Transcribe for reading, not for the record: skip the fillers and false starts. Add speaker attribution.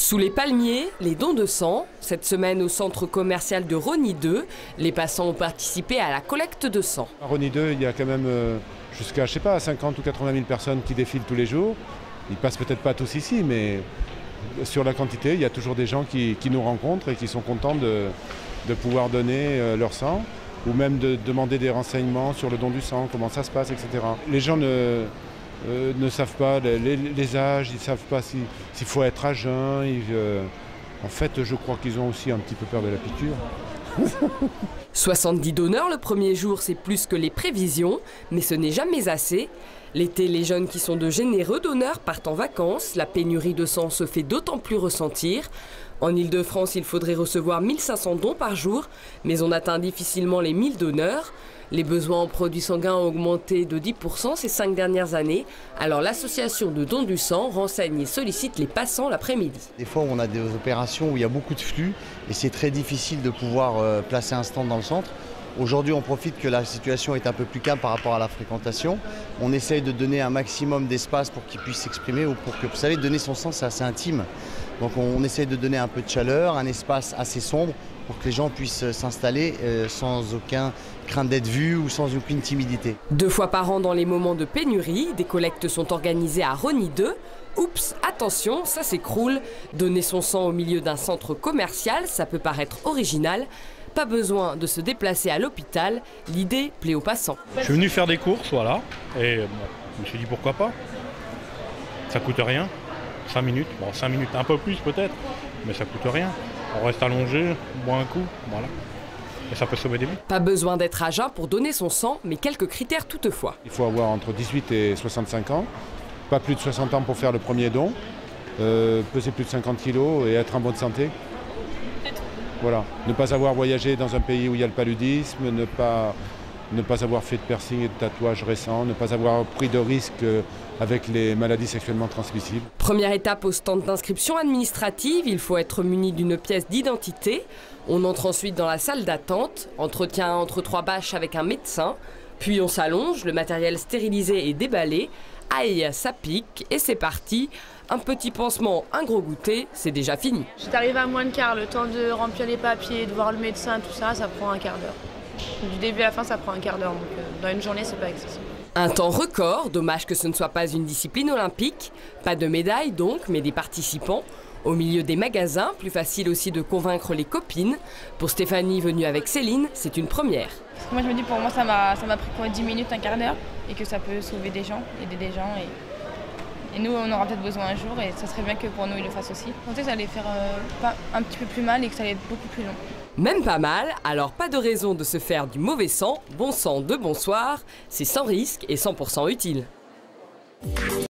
Speaker 1: Sous les palmiers, les dons de sang. Cette semaine au centre commercial de Rosny 2, les passants ont participé à la collecte de sang.
Speaker 2: À Rosny 2, il y a quand même jusqu'à 50 ou 80 000 personnes qui défilent tous les jours. Ils passent peut-être pas tous ici, mais sur la quantité, il y a toujours des gens qui nous rencontrent et qui sont contents de pouvoir donner leur sang, ou même de demander des renseignements sur le don du sang, comment ça se passe, etc. Les gens ne savent pas les âges, ils ne savent pas s'il faut être à jeun. En fait, je crois qu'ils ont aussi un petit peu peur de la piqûre.
Speaker 1: 70 donneurs le premier jour, c'est plus que les prévisions, mais ce n'est jamais assez. L'été, les jeunes qui sont de généreux donneurs partent en vacances. La pénurie de sang se fait d'autant plus ressentir. En Ile-de-France, il faudrait recevoir 1500 dons par jour, mais on atteint difficilement les 1000 donneurs. Les besoins en produits sanguins ont augmenté de 10% ces 5 dernières années. Alors l'association de dons du sang renseigne et sollicite les passants l'après-midi.
Speaker 3: Des fois, on a des opérations où il y a beaucoup de flux et c'est très difficile de pouvoir placer un stand dans le centre. Aujourd'hui, on profite que la situation est un peu plus calme par rapport à la fréquentation. On essaye de donner un maximum d'espace pour qu'ils puissent s'exprimer ou pour que, vous savez, donner son sang, c'est assez intime. Donc on essaye de donner un peu de chaleur, un espace assez sombre pour que les gens puissent s'installer sans aucun crainte d'être vus ou sans aucune timidité.
Speaker 1: 2 fois par an dans les moments de pénurie, des collectes sont organisées à Rosny 2. Oups, attention, ça s'écroule. Donner son sang au milieu d'un centre commercial, ça peut paraître original. Pas besoin de se déplacer à l'hôpital, l'idée plaît aux passants.
Speaker 4: Je suis venu faire des courses, voilà, et bon, je me suis dit pourquoi pas. Ça coûte rien, 5 minutes, bon 5 minutes un peu plus peut-être, mais ça coûte rien. On reste allongé, on boit un coup, voilà. Et ça peut sauver des vies.
Speaker 1: Pas besoin d'être à jeun pour donner son sang, mais quelques critères toutefois.
Speaker 2: Il faut avoir entre 18 et 65 ans, pas plus de 60 ans pour faire le premier don, peser plus de 50 kg et être en bonne santé. Voilà. Ne pas avoir voyagé dans un pays où il y a le paludisme, ne pas avoir fait de piercing et de tatouage récents, ne pas avoir pris de risques avec les maladies sexuellement transmissibles.
Speaker 1: Première étape au stand d'inscription administrative, il faut être muni d'une pièce d'identité. On entre ensuite dans la salle d'attente, entretien entre 3 bâches avec un médecin, puis on s'allonge, le matériel stérilisé et déballé. Aïe, ça pique et c'est parti. Un petit pansement, un gros goûter, c'est déjà fini.
Speaker 5: Je suis arrivée à moins de quart, le temps de remplir les papiers, de voir le médecin, tout ça, ça prend un quart d'heure. Du début à la fin, ça prend un quart d'heure, donc dans une journée, c'est pas excessif.
Speaker 1: Un temps record, dommage que ce ne soit pas une discipline olympique. Pas de médaille donc, mais des participants. Au milieu des magasins, plus facile aussi de convaincre les copines. Pour Stéphanie, venue avec Céline, c'est une première.
Speaker 5: Parce que moi, je me dis, pour moi, ça m'a pris quoi, 10 minutes, un quart d'heure, et que ça peut sauver des gens, aider des gens. Et nous, on aura peut-être besoin un jour, et ça serait bien que pour nous, ils le fassent aussi. Je pensais que ça allait faire pas un petit peu plus mal et que ça allait être beaucoup plus long.
Speaker 1: Même pas mal, alors pas de raison de se faire du mauvais sang. Bon sang de bonsoir, c'est sans risque et 100% utile.